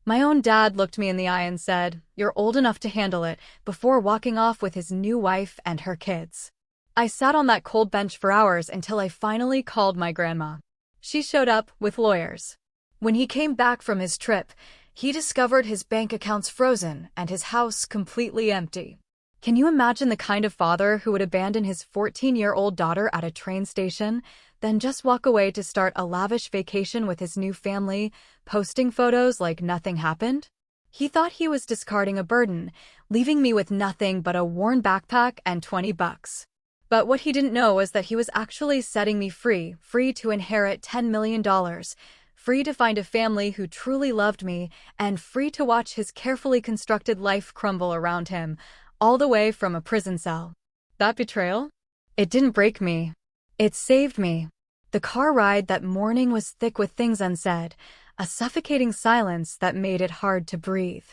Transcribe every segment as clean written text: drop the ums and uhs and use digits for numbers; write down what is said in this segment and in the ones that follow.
My own dad looked me in the eye and said, "You're old enough to handle it," before walking off with his new wife and her kids. I sat on that cold bench for hours until I finally called my grandma. She showed up with lawyers. When he came back from his trip, he discovered his bank accounts frozen and his house completely empty. Can you imagine the kind of father who would abandon his 14-year-old daughter at a train station, then just walk away to start a lavish vacation with his new family, posting photos like nothing happened? He thought he was discarding a burden, leaving me with nothing but a worn backpack and $20. But what he didn't know was that he was actually setting me free to inherit $10 million, free to find a family who truly loved me, and free to watch his carefully constructed life crumble around him, all the way from a prison cell. That betrayal? It didn't break me. It saved me. The car ride that morning was thick with things unsaid, a suffocating silence that made it hard to breathe.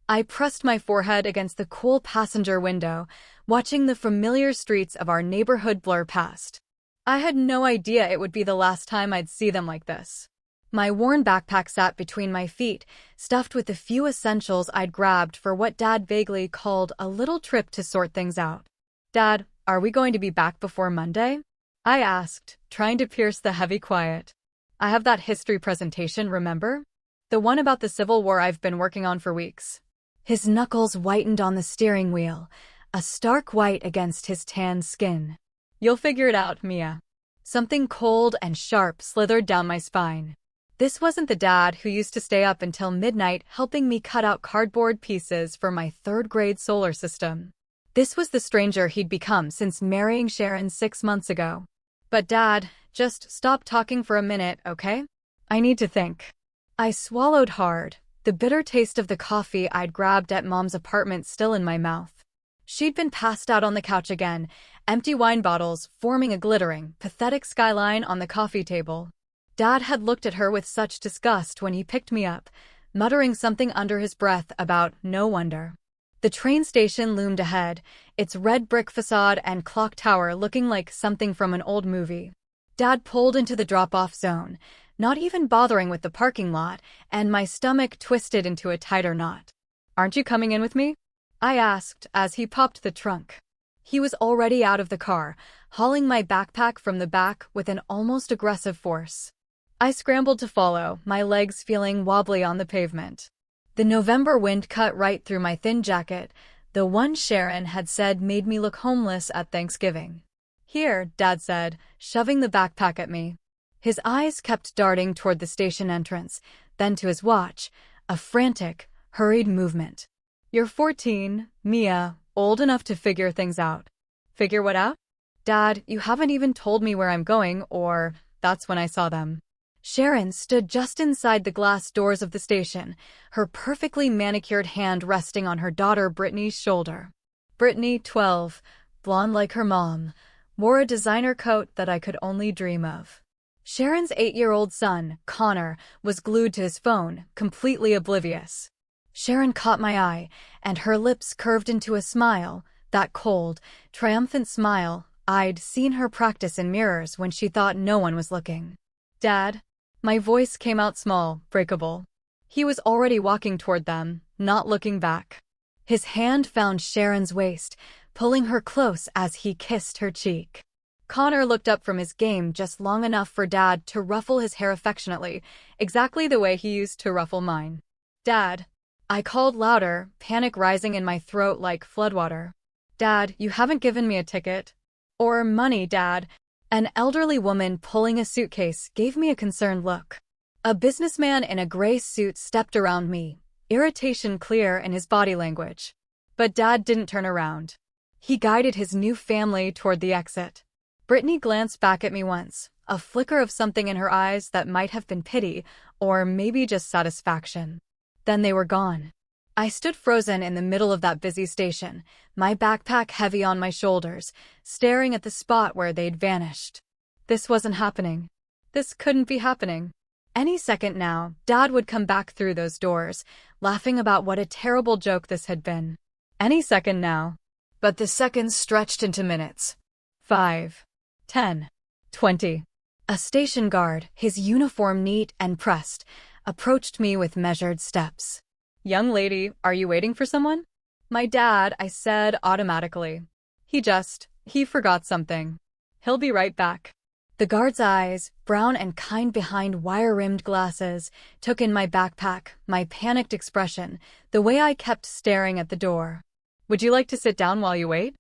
I pressed my forehead against the cool passenger window, watching the familiar streets of our neighborhood blur past. I had no idea it would be the last time I'd see them like this. My worn backpack sat between my feet, stuffed with the few essentials I'd grabbed for what Dad vaguely called a little trip to sort things out. "Dad, are we going to be back before Monday?" I asked, trying to pierce the heavy quiet. "I have that history presentation, remember? The one about the Civil War I've been working on for weeks." His knuckles whitened on the steering wheel, a stark white against his tan skin. "You'll figure it out, Mia." Something cold and sharp slithered down my spine. This wasn't the dad who used to stay up until midnight helping me cut out cardboard pieces for my third-grade solar system. This was the stranger he'd become since marrying Sharon 6 months ago. "But Dad, just stop talking for a minute, okay? I need to think." I swallowed hard, the bitter taste of the coffee I'd grabbed at Mom's apartment still in my mouth. She'd been passed out on the couch again, empty wine bottles forming a glittering, pathetic skyline on the coffee table. Dad had looked at her with such disgust when he picked me up, muttering something under his breath about "no wonder." The train station loomed ahead, its red brick facade and clock tower looking like something from an old movie. Dad pulled into the drop-off zone, not even bothering with the parking lot, and my stomach twisted into a tighter knot. "Aren't you coming in with me?" I asked as he popped the trunk. He was already out of the car, hauling my backpack from the back with an almost aggressive force. I scrambled to follow, my legs feeling wobbly on the pavement. The November wind cut right through my thin jacket, the one Sharon had said made me look homeless at Thanksgiving. "Here," Dad said, shoving the backpack at me. His eyes kept darting toward the station entrance, then to his watch, a frantic, hurried movement. "You're 14, Mia, old enough to figure things out." "Figure what out?" "Dad, you haven't even told me where I'm going," or that's when I saw them. Sharon stood just inside the glass doors of the station, her perfectly manicured hand resting on her daughter Brittany's shoulder. Brittany, 12, blonde like her mom, wore a designer coat that I could only dream of. Sharon's 8-year-old son, Connor, was glued to his phone, completely oblivious. Sharon caught my eye, and her lips curved into a smile, that cold, triumphant smile I'd seen her practice in mirrors when she thought no one was looking. "Dad?" My voice came out small, breakable. He was already walking toward them, not looking back. His hand found Sharon's waist, pulling her close as he kissed her cheek. Connor looked up from his game just long enough for Dad to ruffle his hair affectionately, exactly the way he used to ruffle mine. "Dad." I called louder, panic rising in my throat like floodwater. "Dad, you haven't given me a ticket." "Or money, Dad." An elderly woman pulling a suitcase gave me a concerned look. A businessman in a gray suit stepped around me, irritation clear in his body language. But Dad didn't turn around. He guided his new family toward the exit. Brittany glanced back at me once, a flicker of something in her eyes that might have been pity, or maybe just satisfaction. Then they were gone. I stood frozen in the middle of that busy station, my backpack heavy on my shoulders, staring at the spot where they'd vanished. This wasn't happening. This couldn't be happening. Any second now, Dad would come back through those doors, laughing about what a terrible joke this had been. Any second now. But the seconds stretched into minutes. 5, 10, 20. A station guard, his uniform neat and pressed, approached me with measured steps. Young lady, are you waiting for someone? My dad, I said automatically. He forgot something. He'll be right back. The guard's eyes, brown and kind behind wire-rimmed glasses, took in my backpack, my panicked expression, the way I kept staring at the door. Would you like to sit down while you wait?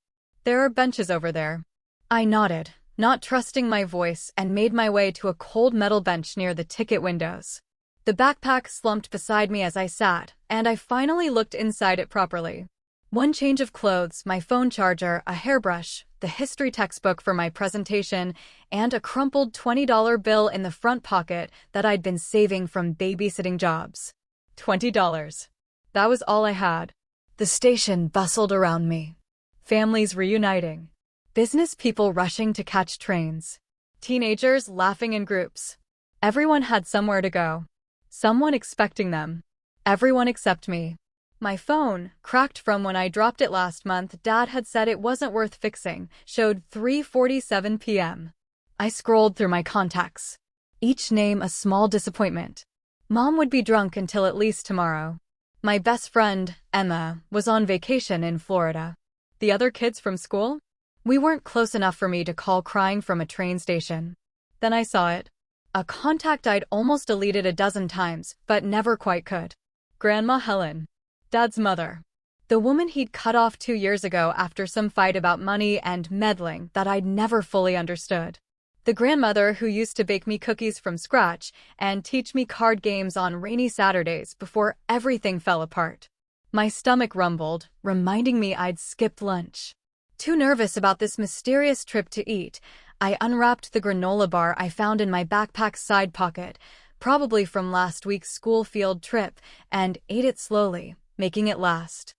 There are benches over there. I nodded, not trusting my voice, and made my way to a cold metal bench near the ticket windows. The backpack slumped beside me as I sat, and I finally looked inside it properly. One change of clothes, my phone charger, a hairbrush, the history textbook for my presentation, and a crumpled $20 bill in the front pocket that I'd been saving from babysitting jobs. $20. That was all I had. The station bustled around me. Families reuniting. Business people rushing to catch trains. Teenagers laughing in groups. Everyone had somewhere to go. Someone expecting them. Everyone except me. My phone, cracked from when I dropped it last month, Dad had said it wasn't worth fixing, showed 3:47 p.m. I scrolled through my contacts. Each name a small disappointment. Mom would be drunk until at least tomorrow. My best friend, Emma, was on vacation in Florida. The other kids from school? We weren't close enough for me to call crying from a train station. Then I saw it. A contact I'd almost deleted a dozen times, but never quite could. Grandma Helen. Dad's mother. The woman he'd cut off 2 years ago after some fight about money and meddling that I'd never fully understood. The grandmother who used to bake me cookies from scratch and teach me card games on rainy Saturdays before everything fell apart. My stomach rumbled, reminding me I'd skipped lunch. Too nervous about this mysterious trip to eat, I unwrapped the granola bar I found in my backpack's side pocket, probably from last week's school field trip, and ate it slowly, making it last.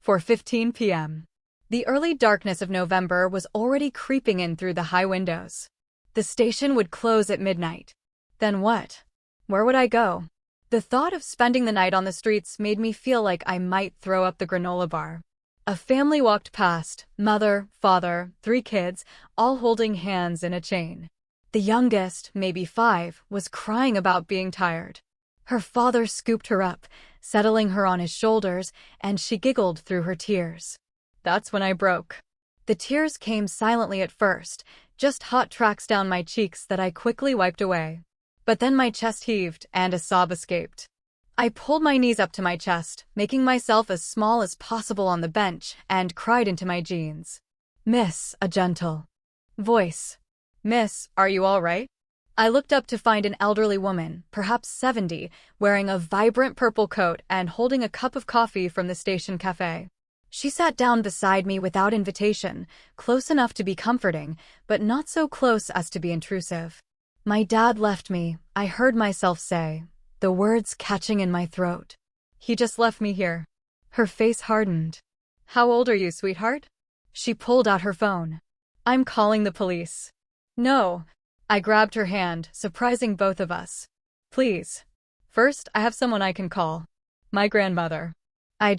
4:15 p.m. The early darkness of November was already creeping in through the high windows. The station would close at midnight. Then what? Where would I go? The thought of spending the night on the streets made me feel like I might throw up the granola bar. A family walked past, mother, father, 3 kids, all holding hands in a chain. The youngest, maybe 5, was crying about being tired. Her father scooped her up, settling her on his shoulders, and she giggled through her tears. That's when I broke. The tears came silently at first, just hot tracks down my cheeks that I quickly wiped away. But then my chest heaved, and a sob escaped. I pulled my knees up to my chest, making myself as small as possible on the bench, and cried into my jeans. Miss, a gentle voice. Miss, are you all right? I looked up to find an elderly woman, perhaps 70, wearing a vibrant purple coat and holding a cup of coffee from the station cafe. She sat down beside me without invitation, close enough to be comforting, but not so close as to be intrusive. My dad left me, I heard myself say, the words catching in my throat. He just left me here. Her face hardened. How old are you, sweetheart? She pulled out her phone. I'm calling the police. No. I grabbed her hand, surprising both of us. Please. First, I have someone I can call. My grandmother. I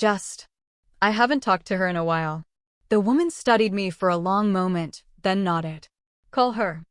haven't talked to her in a while. The woman studied me for a long moment, then nodded. Call her.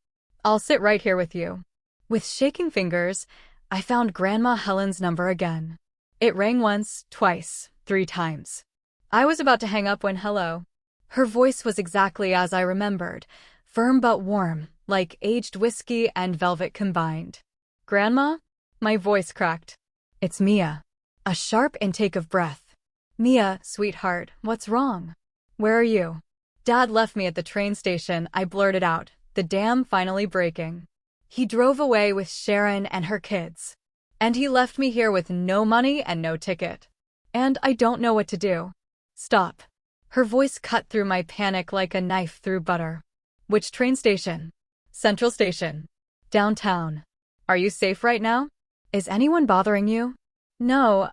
I'll sit right here with you. With shaking fingers, I found Grandma Helen's number again. It rang once, twice, 3 times. I was about to hang up when hello. Her voice was exactly as I remembered, firm but warm, like aged whiskey and velvet combined. Grandma? My voice cracked. It's Mia. A sharp intake of breath. Mia, sweetheart, what's wrong? Where are you? Dad left me at the train station, I blurted out, the dam finally breaking. He drove away with Sharon and her kids. And he left me here with no money and no ticket. And I don't know what to do. Stop. Her voice cut through my panic like a knife through butter. Which train station? Central Station. Downtown. Are you safe right now? Is anyone bothering you? No,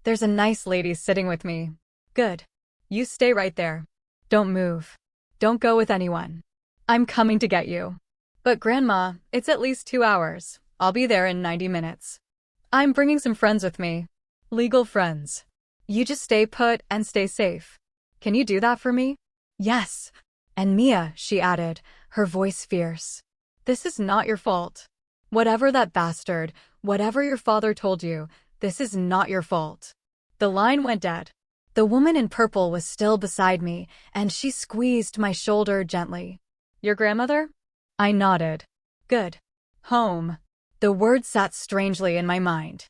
there's a nice lady sitting with me. Good. You stay right there. Don't move. Don't go with anyone. I'm coming to get you. But Grandma, it's at least 2 hours. I'll be there in 90 minutes. I'm bringing some friends with me. Legal friends. You just stay put and stay safe. Can you do that for me? Yes. And Mia, she added, her voice fierce. This is not your fault. Whatever that bastard, whatever your father told you, this is not your fault. The line went dead. The woman in purple was still beside me, and she squeezed my shoulder gently. Your grandmother? I nodded. Good. Home. The word sat strangely in my mind.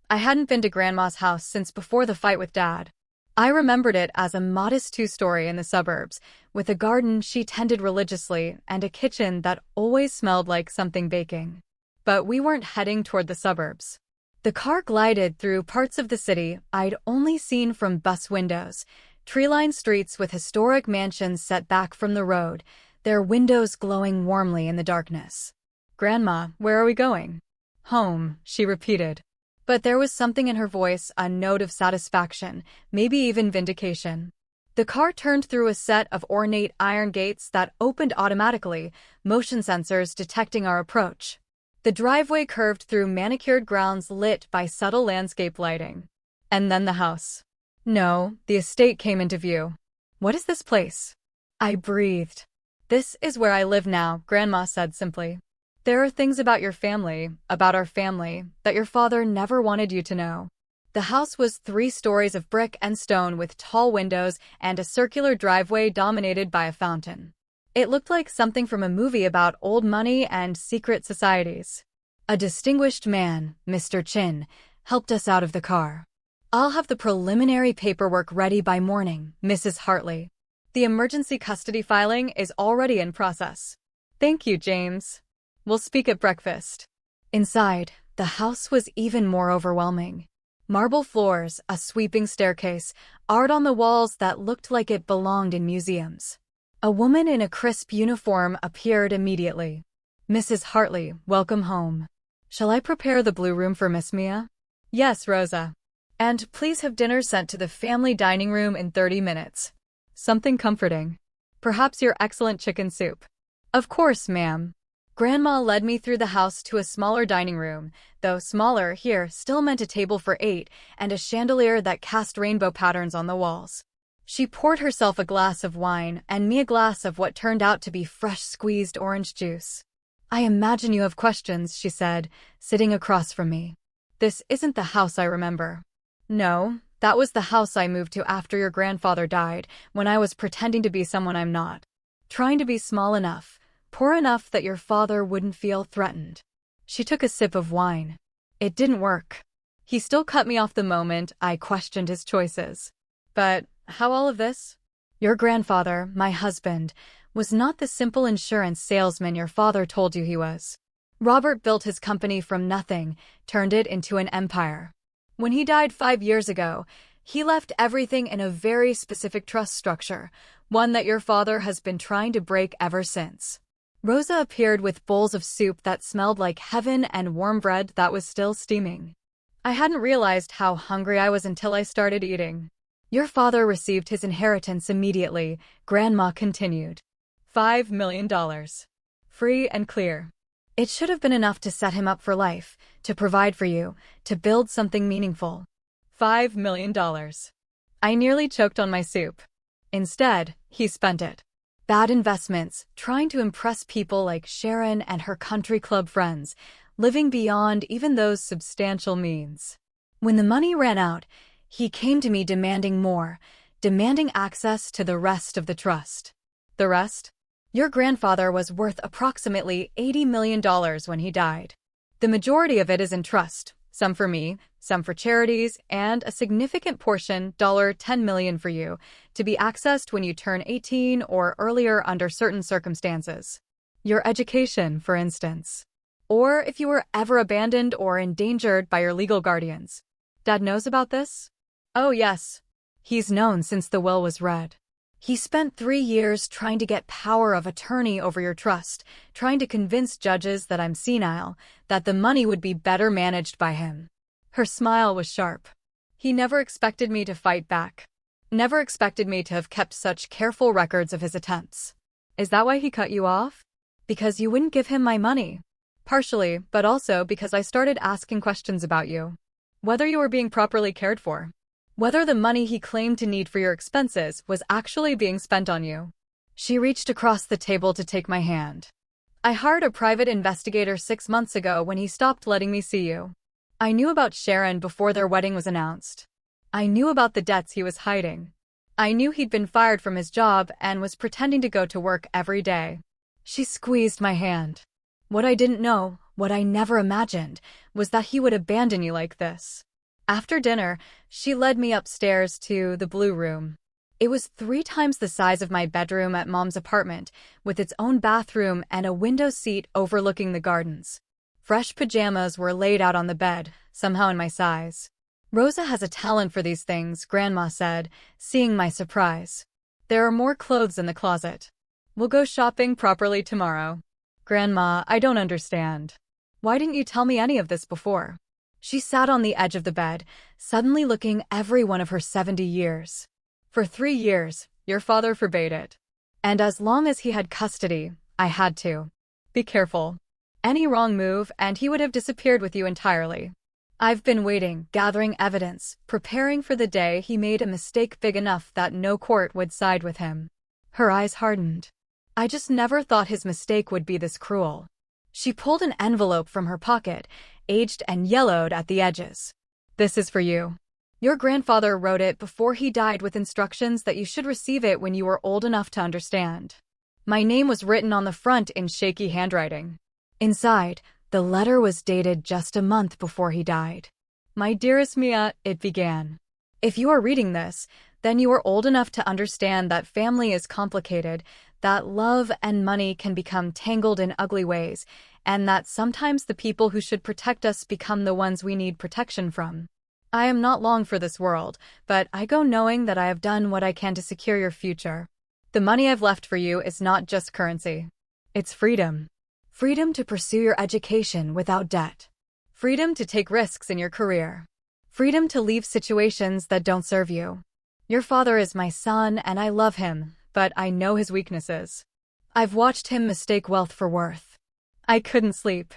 I hadn't been to Grandma's house since before the fight with Dad. I remembered it as a modest two-story in the suburbs, with a garden she tended religiously and a kitchen that always smelled like something baking. But we weren't heading toward the suburbs. The car glided through parts of the city I'd only seen from bus windows, tree-lined streets with historic mansions set back from the road, their windows glowing warmly in the darkness. Grandma, where are we going? Home, she repeated. But there was something in her voice, a note of satisfaction, maybe even vindication. The car turned through a set of ornate iron gates that opened automatically, motion sensors detecting our approach. The driveway curved through manicured grounds lit by subtle landscape lighting. And then the house. No, the estate came into view. What is this place? I breathed. This is where I live now, Grandma said simply. There are things about your family, about our family, that your father never wanted you to know. The house was 3 stories of brick and stone with tall windows and a circular driveway dominated by a fountain. It looked like something from a movie about old money and secret societies. A distinguished man, Mr. Chin, helped us out of the car. I'll have the preliminary paperwork ready by morning, Mrs. Hartley. The emergency custody filing is already in process. Thank you, James. We'll speak at breakfast. Inside, the house was even more overwhelming. Marble floors, a sweeping staircase, art on the walls that looked like it belonged in museums. A woman in a crisp uniform appeared immediately. Mrs. Hartley, welcome home. Shall I prepare the blue room for Miss Mia? Yes, Rosa. And please have dinner sent to the family dining room in 30 minutes. Something comforting. Perhaps your excellent chicken soup. Of course, ma'am. Grandma led me through the house to a smaller dining room, though smaller here still meant a table for 8 and a chandelier that cast rainbow patterns on the walls. She poured herself a glass of wine and me a glass of what turned out to be fresh squeezed orange juice. I imagine you have questions, she said, sitting across from me. This isn't the house I remember. No, that was the house I moved to after your grandfather died, when I was pretending to be someone I'm not. Trying to be small enough, poor enough that your father wouldn't feel threatened. She took a sip of wine. It didn't work. He still cut me off the moment I questioned his choices. But how all of this? Your grandfather, my husband, was not the simple insurance salesman your father told you he was. Robert built his company from nothing, turned it into an empire. When he died 5 years ago, he left everything in a very specific trust structure, one that your father has been trying to break ever since. Rosa appeared with bowls of soup that smelled like heaven and warm bread that was still steaming. I hadn't realized how hungry I was until I started eating. Your father received his inheritance immediately, Grandma continued. $5 million. Free and clear. It should have been enough to set him up for life, to provide for you, to build something meaningful. $5 million. I nearly choked on my soup. Instead, he spent it. Bad investments, trying to impress people like Sharon and her country club friends, living beyond even those substantial means. When the money ran out, he came to me demanding more, demanding access to the rest of the trust. The rest? Your grandfather was worth approximately $80 million when he died. The majority of it is in trust, some for me, some for charities, and a significant portion, $10 million for you, to be accessed when you turn 18 or earlier under certain circumstances. Your education, for instance. Or if you were ever abandoned or endangered by your legal guardians. Dad knows about this? Oh, yes. He's known since the will was read. He spent 3 years trying to get power of attorney over your trust, trying to convince judges that I'm senile, that the money would be better managed by him. Her smile was sharp. He never expected me to fight back. Never expected me to have kept such careful records of his attempts. Is that why he cut you off? Because you wouldn't give him my money. Partially, but also because I started asking questions about you. Whether you were being properly cared for. Whether the money he claimed to need for your expenses was actually being spent on you. She reached across the table to take my hand. I hired a private investigator 6 months ago when he stopped letting me see you. I knew about Sharon before their wedding was announced. I knew about the debts he was hiding. I knew he'd been fired from his job and was pretending to go to work every day. She squeezed my hand. What I didn't know, what I never imagined, was that he would abandon you like this. After dinner, she led me upstairs to the blue room. It was 3 times the size of my bedroom at Mom's apartment, with its own bathroom and a window seat overlooking the gardens. Fresh pajamas were laid out on the bed, somehow in my size. Rosa has a talent for these things, Grandma said, seeing my surprise. There are more clothes in the closet. We'll go shopping properly tomorrow. Grandma, I don't understand. Why didn't you tell me any of this before? She sat on the edge of the bed, suddenly looking every one of her 70 years. For 3 years, your father forbade it. And as long as he had custody, I had to. Be careful. Any wrong move and he would have disappeared with you entirely. I've been waiting, gathering evidence, preparing for the day he made a mistake big enough that no court would side with him. Her eyes hardened. I just never thought his mistake would be this cruel. She pulled an envelope from her pocket, aged and yellowed at the edges. This is for you. Your grandfather wrote it before he died with instructions that you should receive it when you were old enough to understand. My name was written on the front in shaky handwriting. Inside, the letter was dated just a month before he died. My dearest Mia, it began. If you are reading this, then you are old enough to understand that family is complicated, that love and money can become tangled in ugly ways, and that sometimes the people who should protect us become the ones we need protection from. I am not long for this world, but I go knowing that I have done what I can to secure your future. The money I've left for you is not just currency. It's freedom. Freedom to pursue your education without debt. Freedom to take risks in your career. Freedom to leave situations that don't serve you. Your father is my son and I love him, but I know his weaknesses. I've watched him mistake wealth for worth. I couldn't sleep.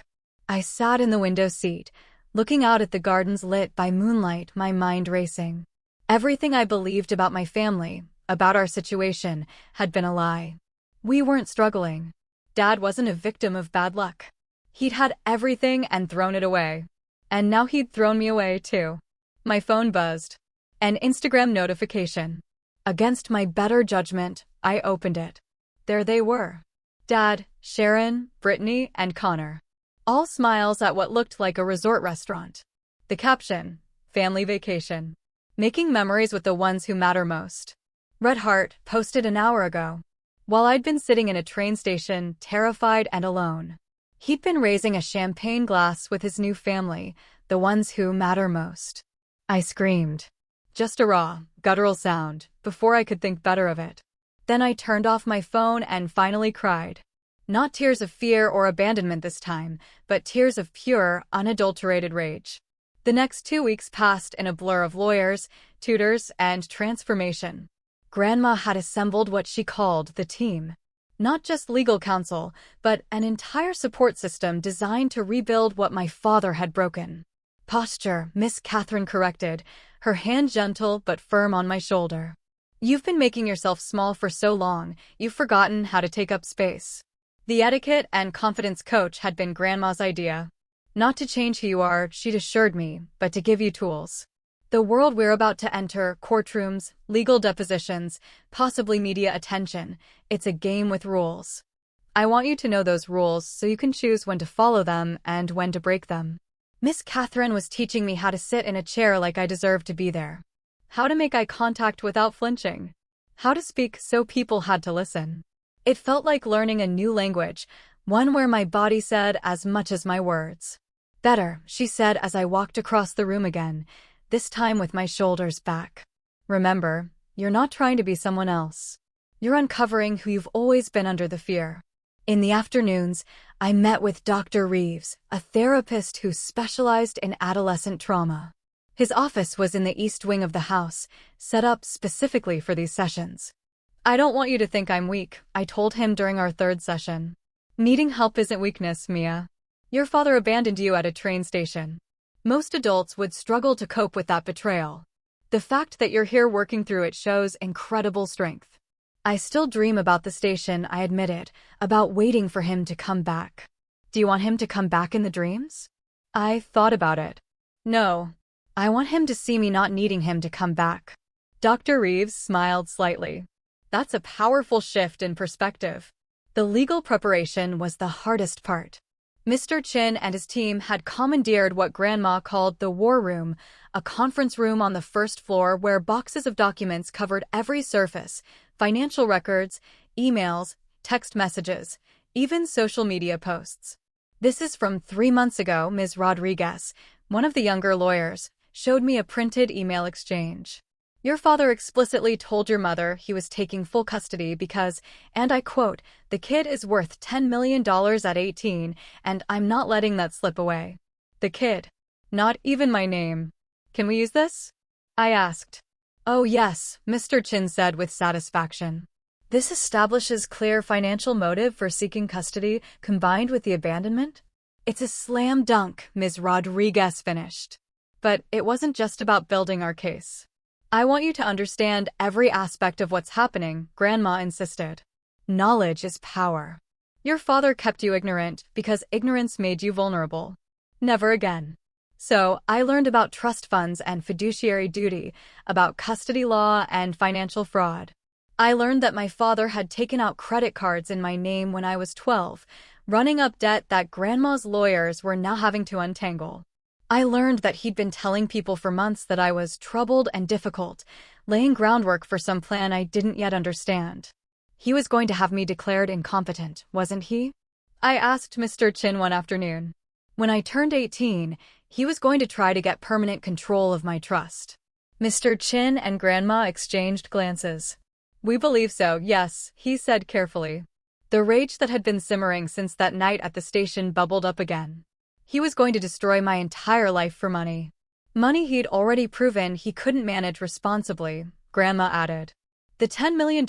I sat in the window seat, looking out at the gardens lit by moonlight, my mind racing. Everything I believed about my family, about our situation, had been a lie. We weren't struggling. Dad wasn't a victim of bad luck. He'd had everything and thrown it away. And now he'd thrown me away too. My phone buzzed. An Instagram notification. Against my better judgment, I opened it. There they were. Dad, Sharon, Brittany, and Connor. All smiles at what looked like a resort restaurant. The caption, family vacation. Making memories with the ones who matter most. Red Heart posted an hour ago. While I'd been sitting in a train station, terrified and alone. He'd been raising a champagne glass with his new family, the ones who matter most. I screamed. Just a raw, guttural sound, before I could think better of it. Then I turned off my phone and finally cried. Not tears of fear or abandonment this time, but tears of pure, unadulterated rage. The next 2 weeks passed in a blur of lawyers, tutors, and transformation. Grandma had assembled what she called the team. Not just legal counsel, but an entire support system designed to rebuild what my father had broken. Posture, Miss Catherine corrected, her hand gentle but firm on my shoulder. You've been making yourself small for so long, you've forgotten how to take up space. The etiquette and confidence coach had been Grandma's idea. Not to change who you are, she'd assured me, but to give you tools. The world we're about to enter, courtrooms, legal depositions, possibly media attention, it's a game with rules. I want you to know those rules so you can choose when to follow them and when to break them. Miss Catherine was teaching me how to sit in a chair like I deserved to be there. How to make eye contact without flinching. How to speak so people had to listen. It felt like learning a new language, one where my body said as much as my words. Better, she said as I walked across the room again, this time with my shoulders back. Remember, you're not trying to be someone else. You're uncovering who you've always been under the fear. In the afternoons, I met with Dr. Reeves, a therapist who specialized in adolescent trauma. His office was in the east wing of the house, set up specifically for these sessions. I don't want you to think I'm weak, I told him during our 3rd session. Needing help isn't weakness, Mia. Your father abandoned you at a train station. Most adults would struggle to cope with that betrayal. The fact that you're here working through it shows incredible strength. I still dream about the station, I admitted, about waiting for him to come back. Do you want him to come back in the dreams? I thought about it. No. I want him to see me not needing him to come back. Dr. Reeves smiled slightly. That's a powerful shift in perspective. The legal preparation was the hardest part. Mr. Chin and his team had commandeered what Grandma called the war room, a conference room on the first floor where boxes of documents covered every surface: financial records, emails, text messages, even social media posts. This is from 3 months ago, Ms. Rodriguez, one of the younger lawyers, showed me a printed email exchange. Your father explicitly told your mother he was taking full custody because, and I quote, "the kid is worth $10 million at 18, and I'm not letting that slip away." The kid. Not even my name. Can we use this? I asked. Oh yes, Mr. Chin said with satisfaction. This establishes clear financial motive for seeking custody combined with the abandonment? It's a slam dunk, Ms. Rodriguez finished. But it wasn't just about building our case. I want you to understand every aspect of what's happening, Grandma insisted. Knowledge is power. Your father kept you ignorant because ignorance made you vulnerable. Never again. So, I learned about trust funds and fiduciary duty, about custody law and financial fraud. I learned that my father had taken out credit cards in my name when I was 12, running up debt that Grandma's lawyers were now having to untangle. I learned that he'd been telling people for months that I was troubled and difficult, laying groundwork for some plan I didn't yet understand. He was going to have me declared incompetent, wasn't he? I asked Mr. Chin one afternoon. When I turned 18, he was going to try to get permanent control of my trust. Mr. Chin and Grandma exchanged glances. We believe so, yes, he said carefully. The rage that had been simmering since that night at the station bubbled up again. He was going to destroy my entire life for money. Money he'd already proven he couldn't manage responsibly, Grandma added. The $10 million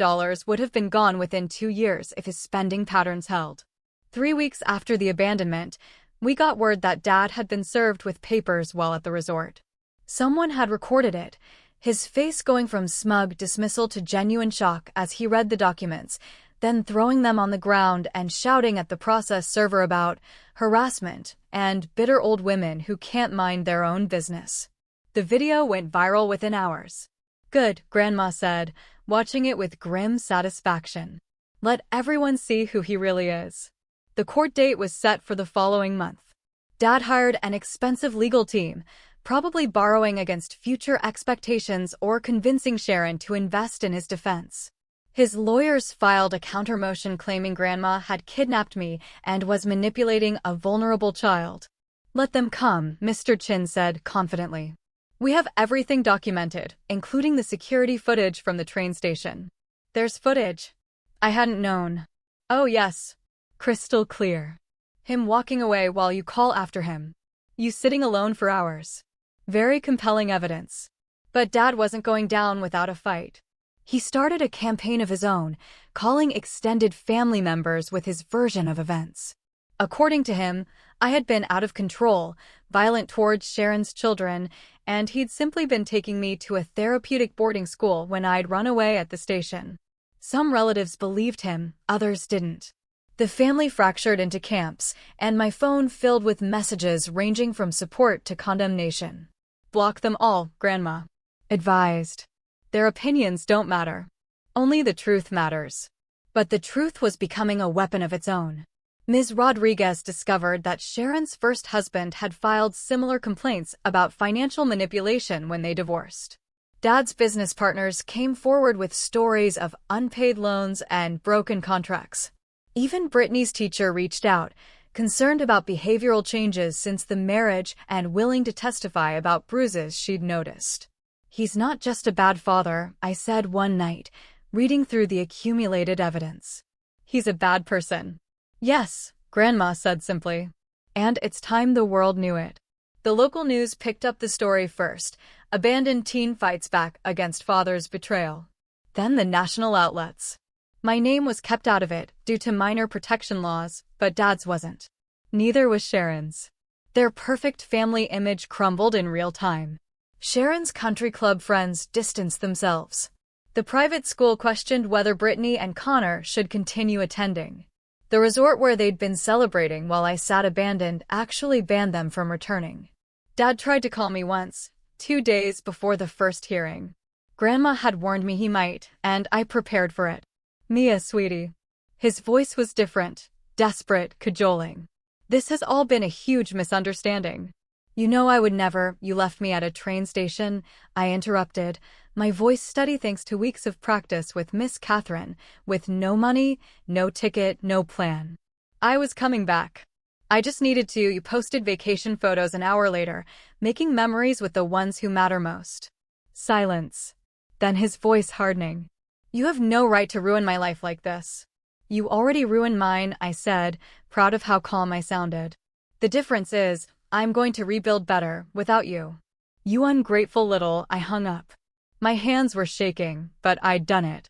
would have been gone within 2 years if his spending patterns held. 3 weeks after the abandonment, we got word that Dad had been served with papers while at the resort. Someone had recorded it, his face going from smug dismissal to genuine shock as he read the documents, then throwing them on the ground and shouting at the process server about harassment and bitter old women who can't mind their own business. The video went viral within hours. Good, Grandma said, watching it with grim satisfaction. Let everyone see who he really is. The court date was set for the following month. Dad hired an expensive legal team, probably borrowing against future expectations or convincing Sharon to invest in his defense. His lawyers filed a countermotion claiming Grandma had kidnapped me and was manipulating a vulnerable child. Let them come, Mr. Chin said confidently. We have everything documented, including the security footage from the train station. There's footage. I hadn't known. Oh yes. Crystal clear. Him walking away while you call after him. You sitting alone for hours. Very compelling evidence. But Dad wasn't going down without a fight. He started a campaign of his own, calling extended family members with his version of events. According to him, I had been out of control, violent towards Sharon's children, and he'd simply been taking me to a therapeutic boarding school when I'd run away at the station. Some relatives believed him, others didn't. The family fractured into camps, and my phone filled with messages ranging from support to condemnation. Block them all, Grandma advised. Their opinions don't matter. Only the truth matters. But the truth was becoming a weapon of its own. Ms. Rodriguez discovered that Sharon's first husband had filed similar complaints about financial manipulation when they divorced. Dad's business partners came forward with stories of unpaid loans and broken contracts. Even Brittany's teacher reached out, concerned about behavioral changes since the marriage and willing to testify about bruises she'd noticed. He's not just a bad father, I said one night, reading through the accumulated evidence. He's a bad person. Yes, Grandma said simply. And it's time the world knew it. The local news picked up the story first. Abandoned teen fights back against father's betrayal. Then the national outlets. My name was kept out of it due to minor protection laws, but Dad's wasn't. Neither was Sharon's. Their perfect family image crumbled in real time. Sharon's country club friends distanced themselves. The private school questioned whether Brittany and Connor should continue attending. The resort where they'd been celebrating while I sat abandoned actually banned them from returning. Dad tried to call me once, 2 days before the first hearing. Grandma had warned me he might, and I prepared for it. Mia, sweetie. His voice was different, desperate, cajoling. This has all been a huge misunderstanding. You know I would never. You left me at a train station, I interrupted, my voice steady thanks to weeks of practice with Miss Catherine, with no money, no ticket, no plan. I was coming back. I just needed to. You posted vacation photos an hour later, making memories with the ones who matter most. Silence. Then his voice hardening. You have no right to ruin my life like this. You already ruined mine, I said, proud of how calm I sounded. The difference is, I'm going to rebuild better, without you. You ungrateful little. I hung up. My hands were shaking, but I'd done it.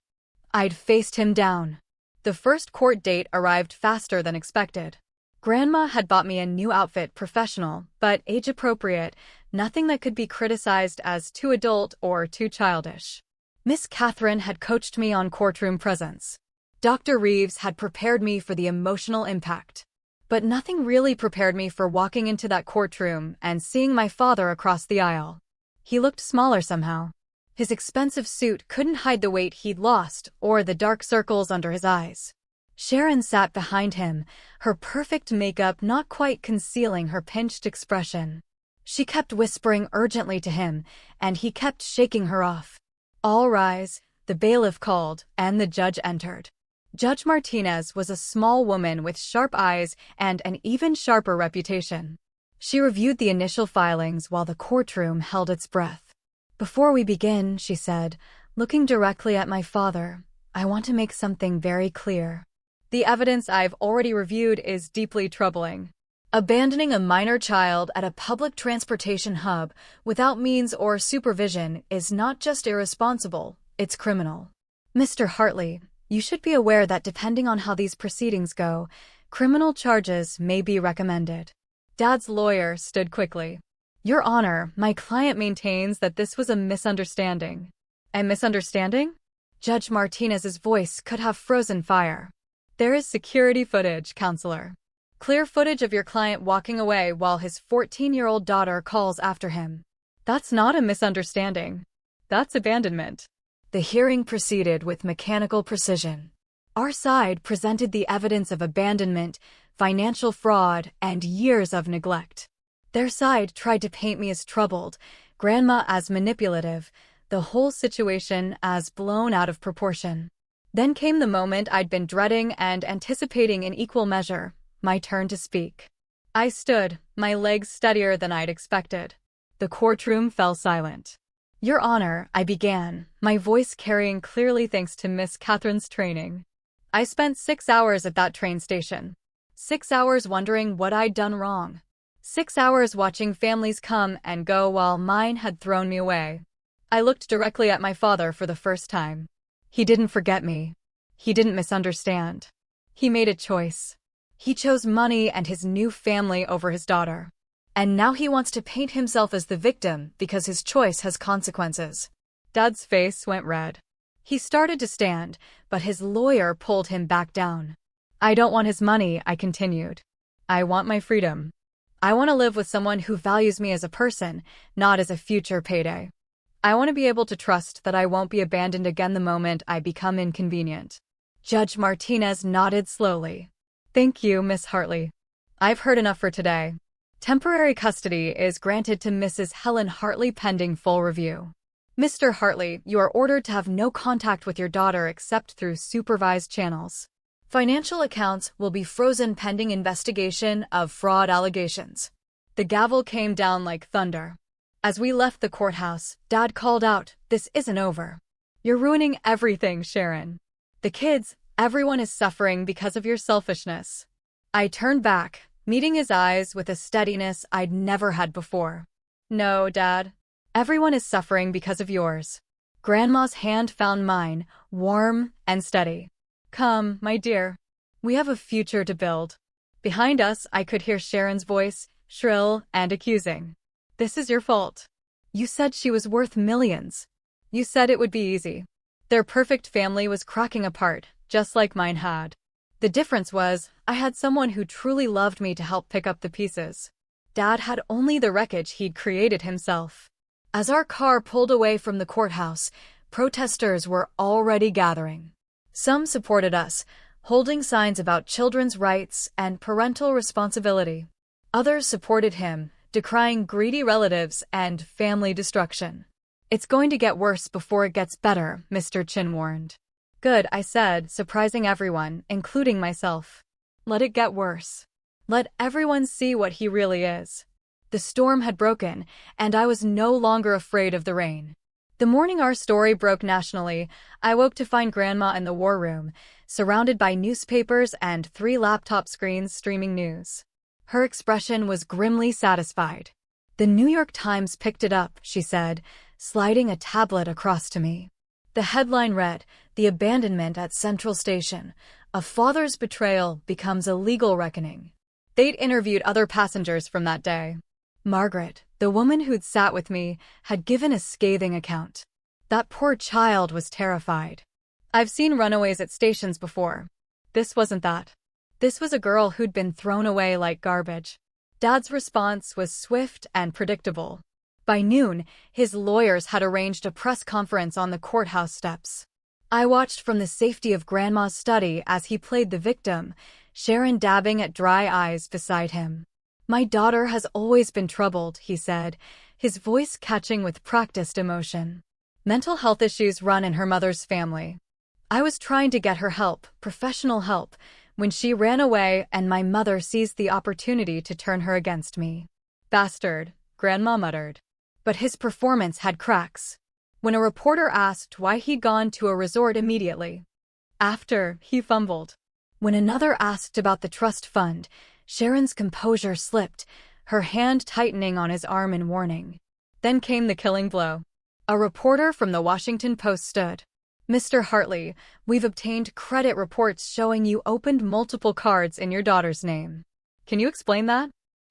I'd faced him down. The first court date arrived faster than expected. Grandma had bought me a new outfit, professional, but age-appropriate, nothing that could be criticized as too adult or too childish. Miss Catherine had coached me on courtroom presence. Dr. Reeves had prepared me for the emotional impact. But nothing really prepared me for walking into that courtroom and seeing my father across the aisle. He looked smaller somehow. His expensive suit couldn't hide the weight he'd lost or the dark circles under his eyes. Sharon sat behind him, her perfect makeup not quite concealing her pinched expression. She kept whispering urgently to him, and he kept shaking her off. All rise, the bailiff called, and the judge entered. Judge Martinez was a small woman with sharp eyes and an even sharper reputation. She reviewed the initial filings while the courtroom held its breath. Before we begin, she said, looking directly at my father, I want to make something very clear. The evidence I've already reviewed is deeply troubling. Abandoning a minor child at a public transportation hub without means or supervision is not just irresponsible, it's criminal. Mr. Hartley, you should be aware that depending on how these proceedings go, criminal charges may be recommended. Dad's lawyer stood quickly. Your Honor, my client maintains that this was a misunderstanding. A misunderstanding? Judge Martinez's voice could have frozen fire. There is security footage, counselor. Clear footage of your client walking away while his 14-year-old daughter calls after him. That's not a misunderstanding. That's abandonment. The hearing proceeded with mechanical precision. Our side presented the evidence of abandonment, financial fraud, and years of neglect. Their side tried to paint me as troubled, Grandma as manipulative, the whole situation as blown out of proportion. Then came the moment I'd been dreading and anticipating in equal measure, my turn to speak. I stood, my legs steadier than I'd expected. The courtroom fell silent. Your Honor, I began, my voice carrying clearly thanks to Miss Catherine's training. I spent 6 hours at that train station. 6 hours wondering what I'd done wrong. 6 hours watching families come and go while mine had thrown me away. I looked directly at my father for the first time. He didn't forget me. He didn't misunderstand. He made a choice. He chose money and his new family over his daughter. And now he wants to paint himself as the victim because his choice has consequences. Dad's face went red. He started to stand, but his lawyer pulled him back down. I don't want his money, I continued. I want my freedom. I want to live with someone who values me as a person, not as a future payday. I want to be able to trust that I won't be abandoned again the moment I become inconvenient. Judge Martinez nodded slowly. Thank you, Miss Hartley. I've heard enough for today. Temporary custody is granted to Mrs. Helen Hartley pending full review. Mr. Hartley, you are ordered to have no contact with your daughter except through supervised channels. Financial accounts will be frozen pending investigation of fraud allegations. The gavel came down like thunder. As we left the courthouse, Dad called out, "This isn't over. You're ruining everything, Sharon. The kids, everyone is suffering because of your selfishness." I turned back, meeting his eyes with a steadiness I'd never had before. No, Dad. Everyone is suffering because of yours. Grandma's hand found mine, warm and steady. Come, my dear. We have a future to build. Behind us, I could hear Sharon's voice, shrill and accusing. This is your fault. You said she was worth millions. You said it would be easy. Their perfect family was cracking apart, just like mine had. The difference was, I had someone who truly loved me to help pick up the pieces. Dad had only the wreckage he'd created himself. As our car pulled away from the courthouse, protesters were already gathering. Some supported us, holding signs about children's rights and parental responsibility. Others supported him, decrying greedy relatives and family destruction. "It's going to get worse before it gets better," Mr. Chin warned. "Good," I said, surprising everyone, including myself. "Let it get worse. Let everyone see what he really is." The storm had broken, and I was no longer afraid of the rain. The morning our story broke nationally, I woke to find Grandma in the war room, surrounded by newspapers and 3 laptop screens streaming news. Her expression was grimly satisfied. "The New York Times picked it up," she said, sliding a tablet across to me. The headline read, "The Abandonment at Central Station. A Father's Betrayal Becomes a Legal Reckoning." They'd interviewed other passengers from that day. Margaret, the woman who'd sat with me, had given a scathing account. That poor child was terrified. "I've seen runaways at stations before. This wasn't that. This was a girl who'd been thrown away like garbage." Dad's response was swift and predictable. By noon, his lawyers had arranged a press conference on the courthouse steps. I watched from the safety of Grandma's study as he played the victim, Sharon dabbing at dry eyes beside him. "My daughter has always been troubled," he said, his voice catching with practiced emotion. "Mental health issues run in her mother's family. I was trying to get her help, professional help, when she ran away and my mother seized the opportunity to turn her against me." "Bastard," Grandma muttered. But his performance had cracks. When a reporter asked why he'd gone to a resort immediately after, he fumbled. When another asked about the trust fund, Sharon's composure slipped, her hand tightening on his arm in warning. Then came the killing blow. A reporter from the Washington Post stood. "Mr. Hartley, we've obtained credit reports showing you opened multiple cards in your daughter's name. Can you explain that?"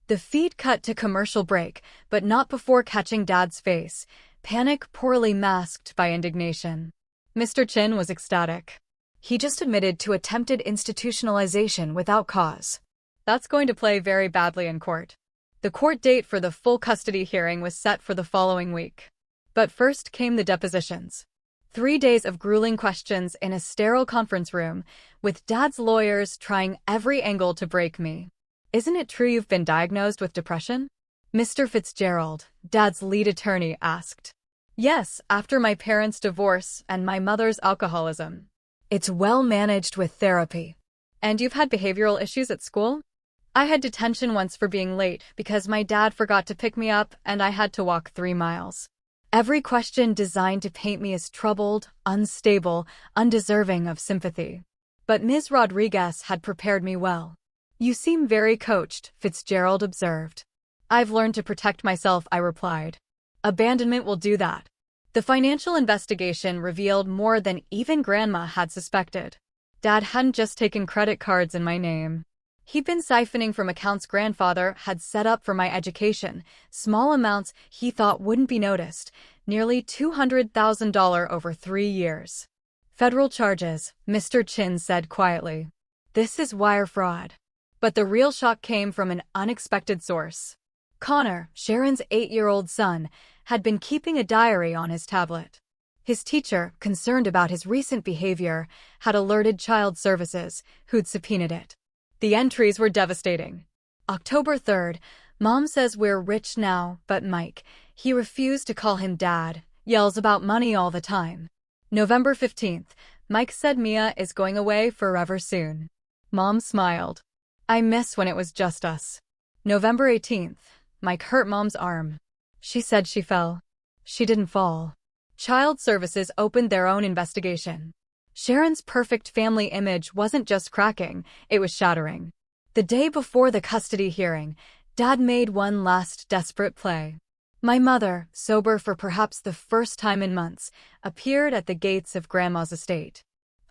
The feed cut to commercial break, but not before catching Dad's face, panic poorly masked by indignation. Mr. Chin was ecstatic. He just admitted to attempted institutionalization without cause. That's going to play very badly in court. The court date for the full custody hearing was set for the following week. But first came the depositions. 3 days of grueling questions in a sterile conference room, with Dad's lawyers trying every angle to break me. "Isn't it true you've been diagnosed with depression?" Mr. Fitzgerald, Dad's lead attorney, asked. "Yes, after my parents' divorce and my mother's alcoholism. It's well managed with therapy." "And you've had behavioral issues at school?" "I had detention once for being late because my dad forgot to pick me up and I had to walk 3 miles. Every question designed to paint me as troubled, unstable, undeserving of sympathy. But Ms. Rodriguez had prepared me well." "You seem very coached," Fitzgerald observed. "I've learned to protect myself," I replied. "Abandonment will do that." The financial investigation revealed more than even Grandma had suspected. Dad hadn't just taken credit cards in my name. He'd been siphoning from accounts grandfather had set up for my education, small amounts he thought wouldn't be noticed, nearly $200,000 over 3 years. "Federal charges," Mr. Chin said quietly. "This is wire fraud." But the real shock came from an unexpected source. Connor, Sharon's 8-year-old son, had been keeping a diary on his tablet. His teacher, concerned about his recent behavior, had alerted Child Services, who'd subpoenaed it. The entries were devastating. October 3rd, "Mom says we're rich now, but Mike, he refused to call him Dad, yells about money all the time." November 15th, "Mike said Mia is going away forever soon." Mom smiled. "I miss when it was just us." November 18th, "Mike hurt Mom's arm. She said she fell. She didn't fall." Child Services opened their own investigation. Sharon's perfect family image wasn't just cracking, it was shattering. The day before the custody hearing, Dad made one last desperate play. My mother, sober for perhaps the first time in months, appeared at the gates of Grandma's estate.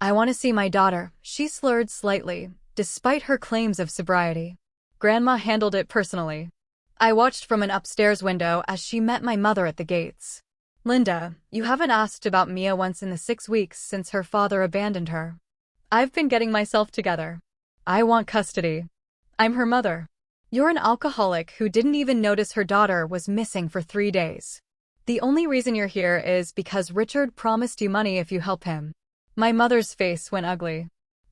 "I want to see my daughter," she slurred slightly, despite her claims of sobriety. Grandma handled it personally. I watched from an upstairs window as she met my mother at the gates. "Linda, you haven't asked about Mia once in the 6 weeks since her father abandoned her." "I've been getting myself together. I want custody. I'm her mother." "You're an alcoholic who didn't even notice her daughter was missing for 3 days. The only reason you're here is because Richard promised you money if you help him. My mother's face went ugly.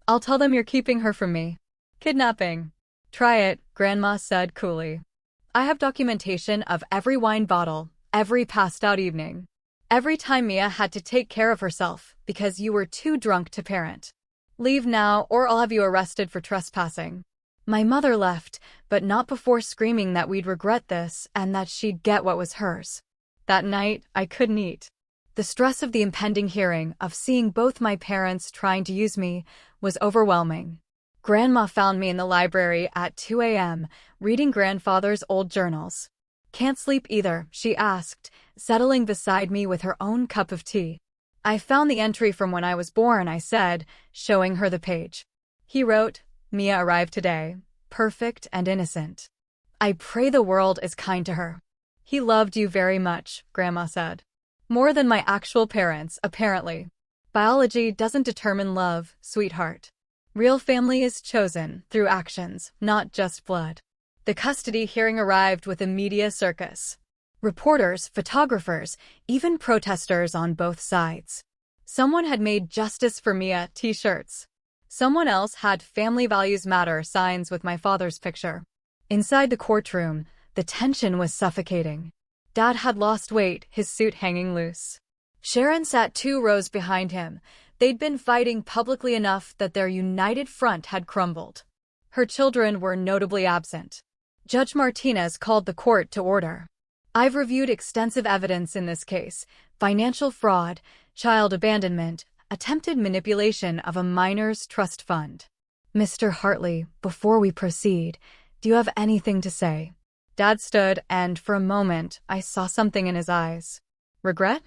I'll tell them you're keeping her from me. Kidnapping. Try it, Grandma said coolly. I have documentation of every wine bottle, every passed-out evening. Every time Mia had to take care of herself because you were too drunk to parent. Leave now or I'll have you arrested for trespassing. My mother left, but not before screaming that we'd regret this and that she'd get what was hers. That night, I couldn't eat. The stress of the impending hearing, of seeing both my parents trying to use me, was overwhelming. Grandma found me in the library at 2 a.m., reading grandfather's old journals. Can't sleep either, she asked, settling beside me with her own cup of tea. I found the entry from when I was born, I said, showing her the page. He wrote, Mia arrived today, perfect and innocent. I pray the world is kind to her. He loved you very much, Grandma said. More than my actual parents, apparently. Biology doesn't determine love, sweetheart. Real family is chosen through actions, not just blood. The custody hearing arrived with a media circus. Reporters, photographers, even protesters on both sides. Someone had made Justice for Mia t-shirts. Someone else had Family Values Matter signs with my father's picture. Inside the courtroom, the tension was suffocating. Dad had lost weight, his suit hanging loose. Sharon sat 2 rows behind him. They'd been fighting publicly enough that their united front had crumbled. Her children were notably absent. Judge Martinez called the court to order. I've reviewed extensive evidence in this case: financial fraud, child abandonment, attempted manipulation of a minor's trust fund. Mr. Hartley, before we proceed, do you have anything to say? Dad stood, and for a moment, I saw something in his eyes. Regret?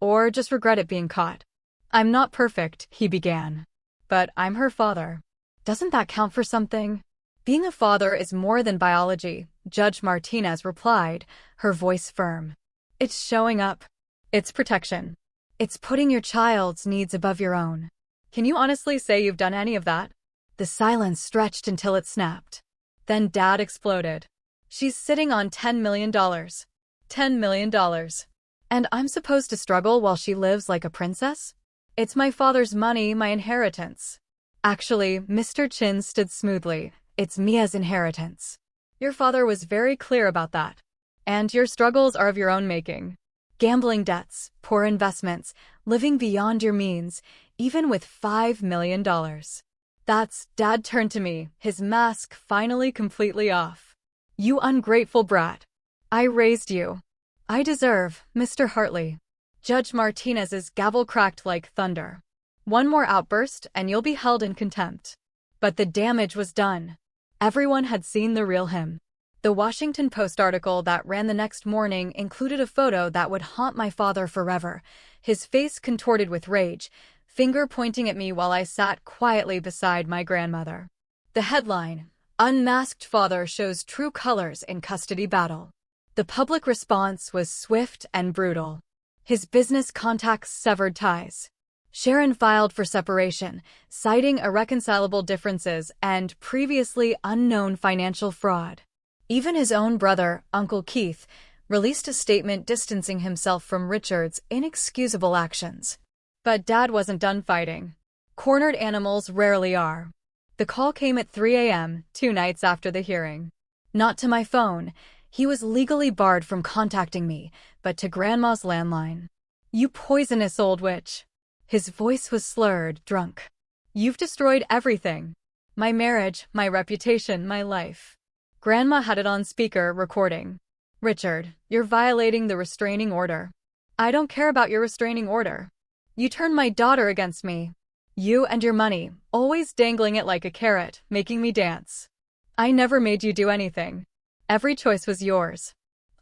Or just regret at being caught? I'm not perfect, he began. But I'm her father. Doesn't that count for something? Being a father is more than biology, Judge Martinez replied, her voice firm. It's showing up. It's protection. It's putting your child's needs above your own. Can you honestly say you've done any of that? The silence stretched until it snapped. Then Dad exploded. She's sitting on $10 million. $10 million. And I'm supposed to struggle while she lives like a princess? It's my father's money, my inheritance. Actually, Mr. Chin stood smoothly. It's Mia's inheritance. Your father was very clear about that. And your struggles are of your own making. Gambling debts, poor investments, living beyond your means, even with $5 million. Dad turned to me, his mask finally completely off. You ungrateful brat. I raised you. I deserve, Mr. Hartley. Judge Martinez's gavel cracked like thunder. One more outburst and you'll be held in contempt. But the damage was done. Everyone had seen the real him. The Washington Post article that ran the next morning included a photo that would haunt my father forever, his face contorted with rage, finger pointing at me while I sat quietly beside my grandmother. The headline, Unmasked Father Shows True Colors in Custody Battle. The public response was swift and brutal. His business contacts severed ties. Sharon filed for separation, citing irreconcilable differences and previously unknown financial fraud. Even his own brother, Uncle Keith, released a statement distancing himself from Richard's inexcusable actions. But Dad wasn't done fighting. Cornered animals rarely are. The call came at 3 a.m., 2 nights after the hearing. Not to my phone. He was legally barred from contacting me, but to Grandma's landline. You poisonous old witch. His voice was slurred, drunk. You've destroyed everything. My marriage, my reputation, my life. Grandma had it on speaker, recording. Richard, you're violating the restraining order. I don't care about your restraining order. You turned my daughter against me. You and your money, always dangling it like a carrot, making me dance. I never made you do anything. Every choice was yours.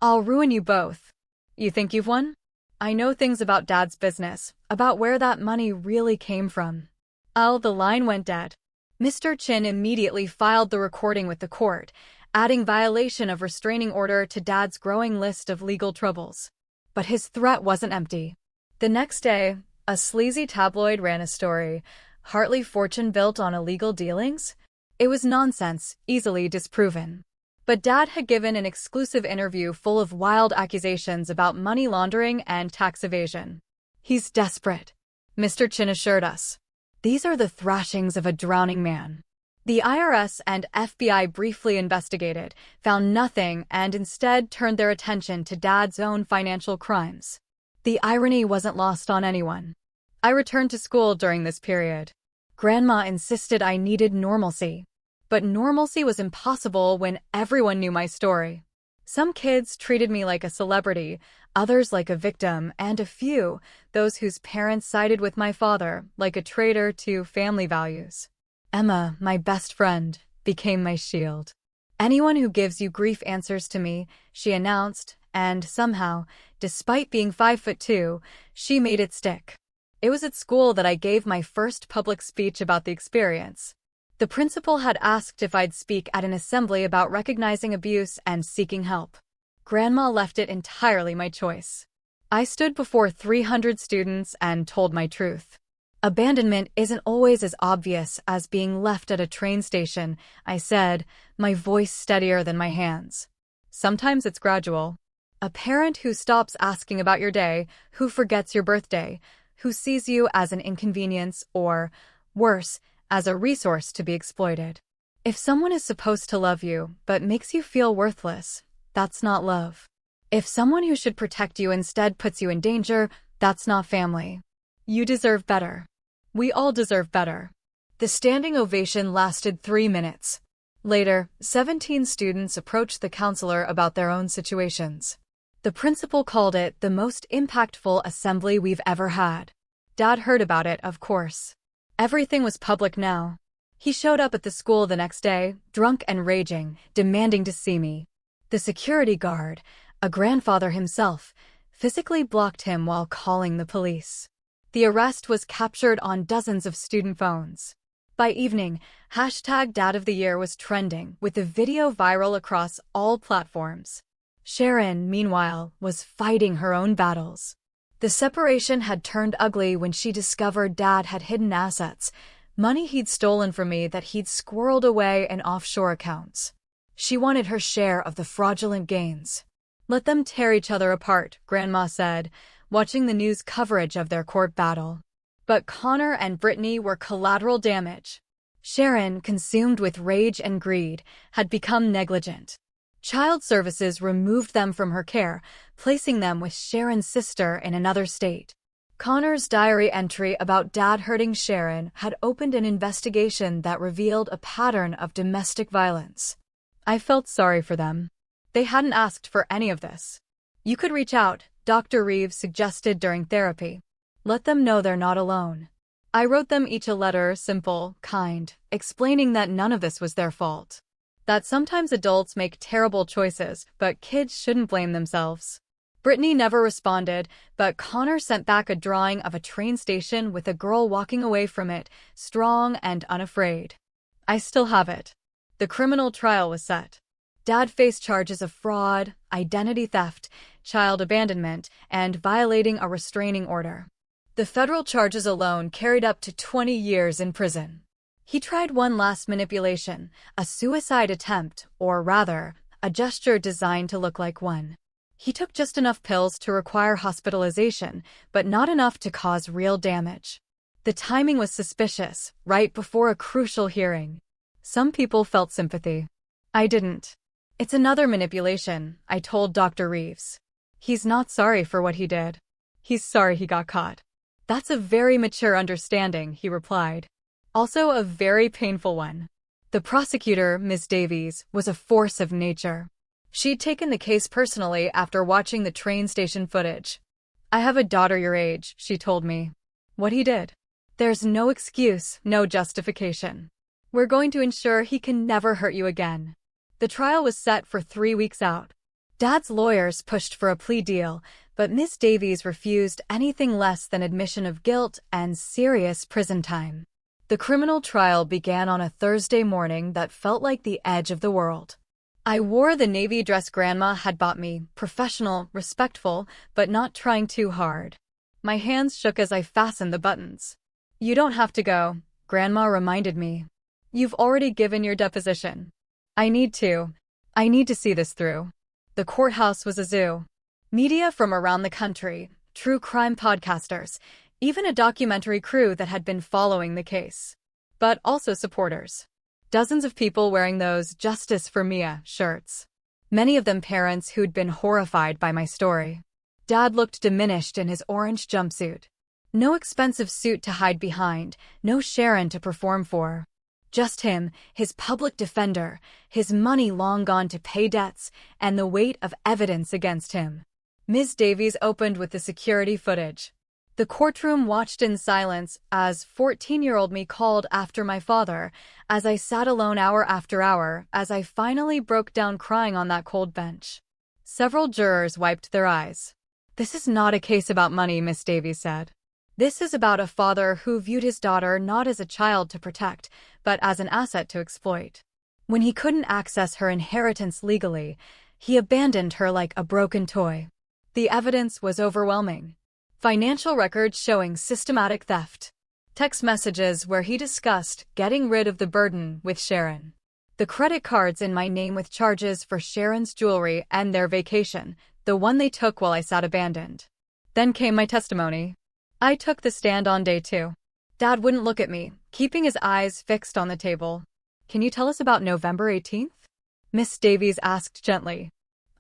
I'll ruin you both. You think you've won? I know things about Dad's business, about where that money really came from. The line went dead. Mr. Chin immediately filed the recording with the court, adding violation of restraining order to Dad's growing list of legal troubles. But his threat wasn't empty. The next day, a sleazy tabloid ran a story. Hartley fortune built on illegal dealings? It was nonsense, easily disproven. But Dad had given an exclusive interview full of wild accusations about money laundering and tax evasion. "He's desperate," Mr. Chin assured us. "These are the thrashings of a drowning man." The IRS and FBI briefly investigated, found nothing, and instead turned their attention to Dad's own financial crimes. The irony wasn't lost on anyone. I returned to school during this period. Grandma insisted I needed normalcy. But normalcy was impossible when everyone knew my story. Some kids treated me like a celebrity, others like a victim, and a few, those whose parents sided with my father, like a traitor to family values. Emma, my best friend, became my shield. "Anyone who gives you grief answers to me," she announced, and somehow, despite being 5'2", she made it stick. It was at school that I gave my first public speech about the experience. The principal had asked if I'd speak at an assembly about recognizing abuse and seeking help. Grandma left it entirely my choice. I stood before 300 students and told my truth. "Abandonment isn't always as obvious as being left at a train station," I said, my voice steadier than my hands. "Sometimes it's gradual. A parent who stops asking about your day, who forgets your birthday, who sees you as an inconvenience or, worse, as a resource to be exploited. If someone is supposed to love you but makes you feel worthless, that's not love. If someone who should protect you instead puts you in danger, that's not family. You deserve better. We all deserve better." The standing ovation lasted 3 minutes. Later, 17 students approached the counselor about their own situations. The principal called it the most impactful assembly we've ever had. Dad heard about it, of course. Everything was public now. He showed up at the school the next day, drunk and raging, demanding to see me. The security guard, a grandfather himself, physically blocked him while calling the police. The arrest was captured on dozens of student phones. By evening, #Dad of the Year was trending, with the video viral across all platforms. Sharon, meanwhile, was fighting her own battles. The separation had turned ugly when she discovered Dad had hidden assets, money he'd stolen from me that he'd squirreled away in offshore accounts. She wanted her share of the fraudulent gains. "Let them tear each other apart," Grandma said, watching the news coverage of their court battle. But Connor and Brittany were collateral damage. Sharon, consumed with rage and greed, had become negligent. Child Services removed them from her care, placing them with Sharon's sister in another state. Connor's diary entry about Dad hurting Sharon had opened an investigation that revealed a pattern of domestic violence. I felt sorry for them. They hadn't asked for any of this. "You could reach out," Dr. Reeves suggested during therapy. "Let them know they're not alone." I wrote them each a letter, simple, kind, explaining that none of this was their fault. That sometimes adults make terrible choices, but kids shouldn't blame themselves. Brittany never responded, but Connor sent back a drawing of a train station with a girl walking away from it, strong and unafraid. I still have it. The criminal trial was set. Dad faced charges of fraud, identity theft, child abandonment, and violating a restraining order. The federal charges alone carried up to 20 years in prison. He tried one last manipulation, a suicide attempt, or rather, a gesture designed to look like one. He took just enough pills to require hospitalization, but not enough to cause real damage. The timing was suspicious, right before a crucial hearing. Some people felt sympathy. I didn't. "It's another manipulation," I told Dr. Reeves. "He's not sorry for what he did. He's sorry he got caught." "That's a very mature understanding," he replied. Also a very painful one. The prosecutor, Ms. Davies, was a force of nature. She'd taken the case personally after watching the train station footage. "I have a daughter your age," she told me. "What he did. There's no excuse, no justification. We're going to ensure he can never hurt you again." The trial was set for 3 weeks out. Dad's lawyers pushed for a plea deal, but Ms. Davies refused anything less than admission of guilt and serious prison time. The criminal trial began on a Thursday morning that felt like the edge of the world. I wore the navy dress Grandma had bought me, professional, respectful, but not trying too hard. My hands shook as I fastened the buttons. "You don't have to go," Grandma reminded me. "You've already given your deposition." "I need to." I need to see this through. The courthouse was a zoo. Media from around the country, true crime podcasters, even a documentary crew that had been following the case. But also supporters. Dozens of people wearing those "Justice for Mia" shirts. Many of them parents who'd been horrified by my story. Dad looked diminished in his orange jumpsuit. No expensive suit to hide behind, no Sharon to perform for. Just him, his public defender, his money long gone to pay debts, and the weight of evidence against him. Ms. Davies opened with the security footage. The courtroom watched in silence as 14-year-old me called after my father, as I sat alone hour after hour, as I finally broke down crying on that cold bench. Several jurors wiped their eyes. "This is not a case about money," Miss Davies said. "This is about a father who viewed his daughter not as a child to protect, but as an asset to exploit. When he couldn't access her inheritance legally, he abandoned her like a broken toy." The evidence was overwhelming. Financial records showing systematic theft. Text messages where he discussed getting rid of the burden with Sharon. The credit cards in my name with charges for Sharon's jewelry and their vacation, the one they took while I sat abandoned. Then came my testimony. I took the stand on day 2. Dad wouldn't look at me, keeping his eyes fixed on the table. "Can you tell us about November 18th? Miss Davies asked gently.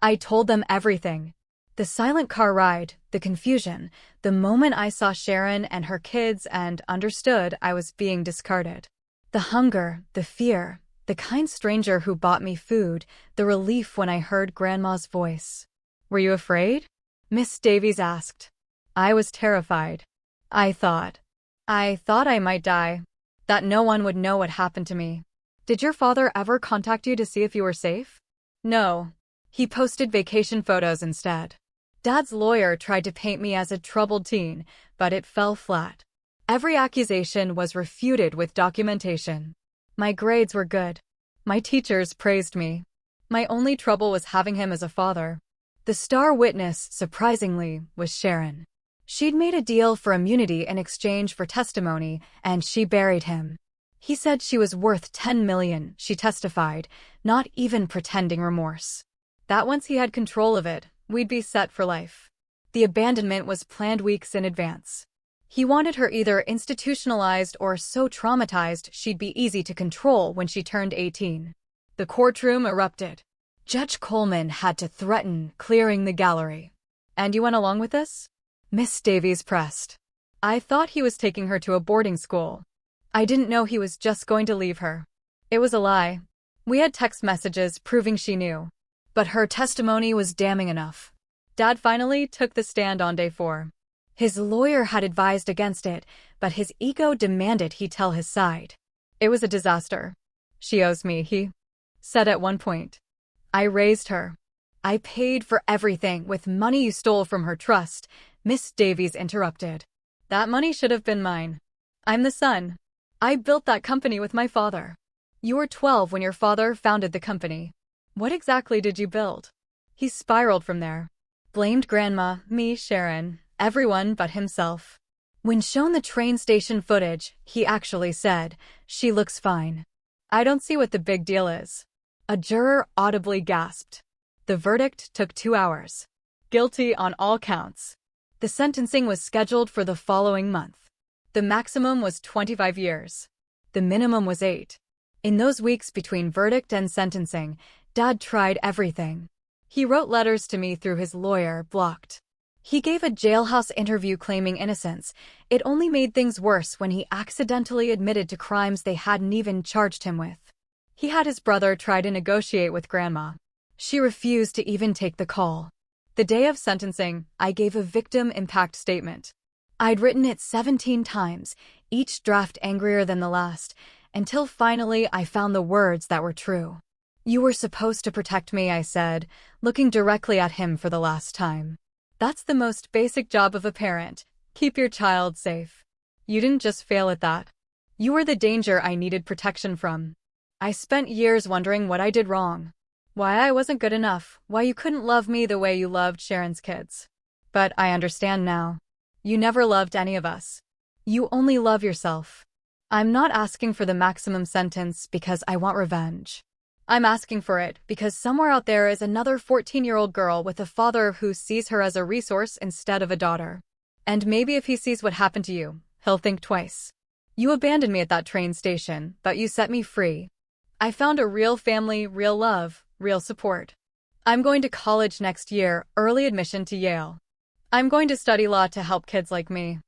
I told them everything. The silent car ride, the confusion, the moment I saw Sharon and her kids and understood I was being discarded. The hunger, the fear, the kind stranger who bought me food, the relief when I heard Grandma's voice." "Were you afraid?" Miss Davies asked. I was terrified. I thought I might die, that no one would know what happened to me. "Did your father ever contact you to see if you were safe?" "No. He posted vacation photos instead." Dad's lawyer tried to paint me as a troubled teen, but it fell flat. Every accusation was refuted with documentation. My grades were good. My teachers praised me. My only trouble was having him as a father. The star witness, surprisingly, was Sharon. She'd made a deal for immunity in exchange for testimony, and she buried him. He said she was worth $10 million, she testified, not even pretending remorse. That once he had control of it, we'd be set for life. The abandonment was planned weeks in advance. He wanted her either institutionalized or so traumatized she'd be easy to control when she turned 18. The courtroom erupted. Judge Coleman had to threaten clearing the gallery. "And you went along with this?" Miss Davies pressed. "I thought he was taking her to a boarding school. I didn't know he was just going to leave her." "It was a lie. We had text messages proving she knew. But her testimony was damning enough." Dad finally took the stand on day 4. His lawyer had advised against it, but his ego demanded he tell his side. "It was a disaster. She owes me," he said at one point. "I raised her. I paid for everything with money you stole from her trust," Miss Davies interrupted. "That money should have been mine. I'm the son. I built that company with my father. You were 12 when your father founded the company. What exactly did you build?" He spiraled from there. Blamed Grandma, me, Sharon, everyone but himself. When shown the train station footage, he actually said, "She looks fine." "I don't see what the big deal is." A juror audibly gasped. The verdict took 2 hours. Guilty on all counts. The sentencing was scheduled for the following month. The maximum was 25 years. The minimum was 8. In those weeks between verdict and sentencing, Dad tried everything. He wrote letters to me through his lawyer, blocked. He gave a jailhouse interview claiming innocence. It only made things worse when he accidentally admitted to crimes they hadn't even charged him with. He had his brother try to negotiate with Grandma. She refused to even take the call. The day of sentencing, I gave a victim impact statement. I'd written it 17 times, each draft angrier than the last, until finally I found the words that were true. "You were supposed to protect me," I said, looking directly at him for the last time. "That's the most basic job of a parent. Keep your child safe. You didn't just fail at that. You were the danger I needed protection from. I spent years wondering what I did wrong. Why I wasn't good enough, why you couldn't love me the way you loved Sharon's kids. But I understand now. You never loved any of us. You only love yourself. I'm not asking for the maximum sentence because I want revenge. I'm asking for it because somewhere out there is another 14-year-old girl with a father who sees her as a resource instead of a daughter. And maybe if he sees what happened to you, he'll think twice. You abandoned me at that train station, but you set me free. I found a real family, real love, real support. I'm going to college next year, early admission to Yale. I'm going to study law to help kids like me.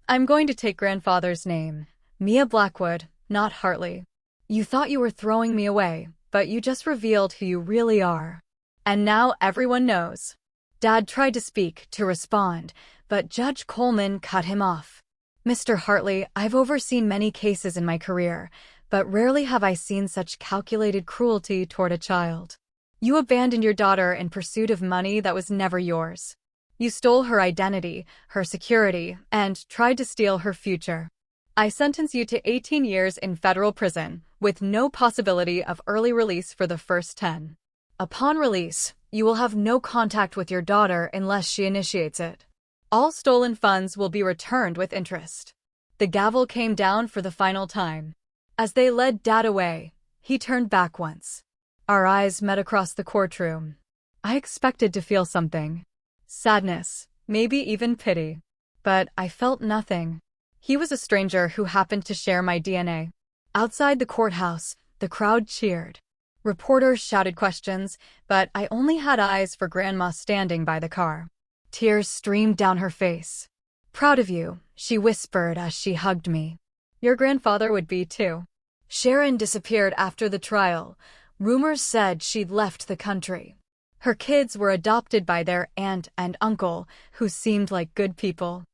I'm going to take grandfather's name, Mia Blackwood, not Hartley. You thought you were throwing me away, but you just revealed who you really are. And now everyone knows. Dad tried to speak, to respond, but Judge Coleman cut him off. Mr. Hartley, I've overseen many cases in my career, but rarely have I seen such calculated cruelty toward a child. You abandoned your daughter in pursuit of money that was never yours. You stole her identity, her security, and tried to steal her future. I sentence you to 18 years in federal prison, with no possibility of early release for the first 10. Upon release, you will have no contact with your daughter unless she initiates it. All stolen funds will be returned with interest. The gavel came down for the final time. As they led Dad away, he turned back once. Our eyes met across the courtroom. I expected to feel something. Sadness, maybe even pity. But I felt nothing. He was a stranger who happened to share my DNA. Outside the courthouse, the crowd cheered. Reporters shouted questions, but I only had eyes for Grandma standing by the car. Tears streamed down her face. Proud of you, she whispered as she hugged me. Your grandfather would be too. Sharon disappeared after the trial. Rumors said she'd left the country. Her kids were adopted by their aunt and uncle, who seemed like good people.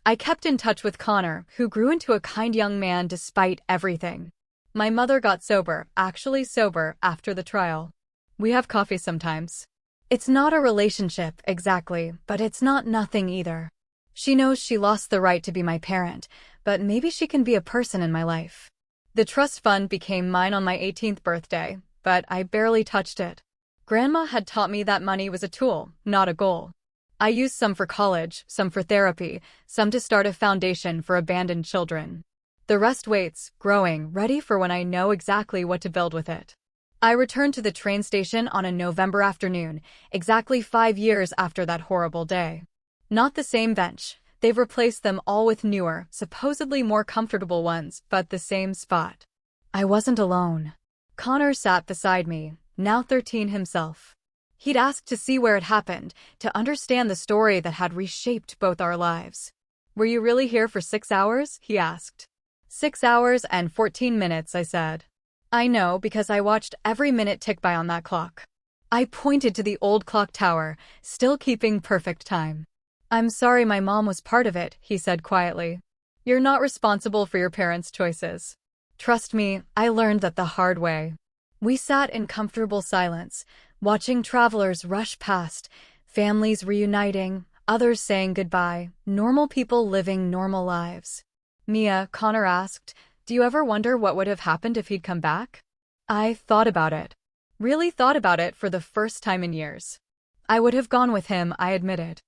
I kept in touch with Connor, who grew into a kind young man despite everything. My mother got sober, actually sober, after the trial. We have coffee sometimes. It's not a relationship, exactly, but it's not nothing either. She knows she lost the right to be my parent, but maybe she can be a person in my life. The trust fund became mine on my 18th birthday, but I barely touched it. Grandma had taught me that money was a tool, not a goal. I used some for college, some for therapy, some to start a foundation for abandoned children. The rest waits, growing, ready for when I know exactly what to build with it. I returned to the train station on a November afternoon, exactly 5 years after that horrible day. Not the same bench. They've replaced them all with newer, supposedly more comfortable ones, but the same spot. I wasn't alone. Connor sat beside me, now 13 himself. He'd asked to see where it happened, to understand the story that had reshaped both our lives. Were you really here for 6 hours? He asked. 6 hours and 14 minutes, I said. I know because I watched every minute tick by on that clock. I pointed to the old clock tower, still keeping perfect time. I'm sorry my mom was part of it, he said quietly. You're not responsible for your parents' choices. Trust me, I learned that the hard way. We sat in comfortable silence, watching travelers rush past, families reuniting, others saying goodbye, normal people living normal lives. Mia, Connor asked, do you ever wonder what would have happened if he'd come back? I thought about it. Really thought about it for the first time in years. I would have gone with him, I admitted.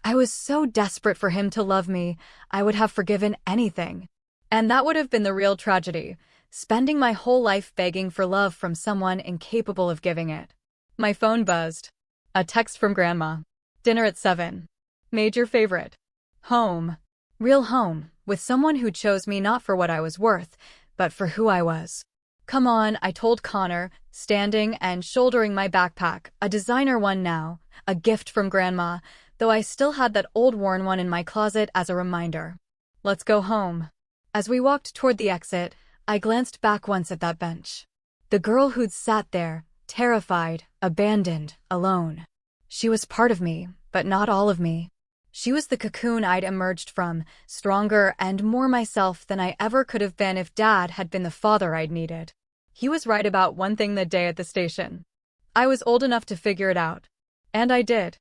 I was so desperate for him to love me, I would have forgiven anything. And that would have been the real tragedy, spending my whole life begging for love from someone incapable of giving it. My phone buzzed. A text from Grandma. Dinner at 7. Major favorite. Home. Real home, with someone who chose me not for what I was worth, but for who I was. Come on, I told Connor, standing and shouldering my backpack, a designer one now, a gift from Grandma, though I still had that old worn one in my closet as a reminder. Let's go home. As we walked toward the exit, I glanced back once at that bench. The girl who'd sat there, terrified, abandoned, alone. She was part of me, but not all of me. She was the cocoon I'd emerged from, stronger and more myself than I ever could have been if Dad had been the father I'd needed. He was right about one thing that day at the station. I was old enough to figure it out. And I did.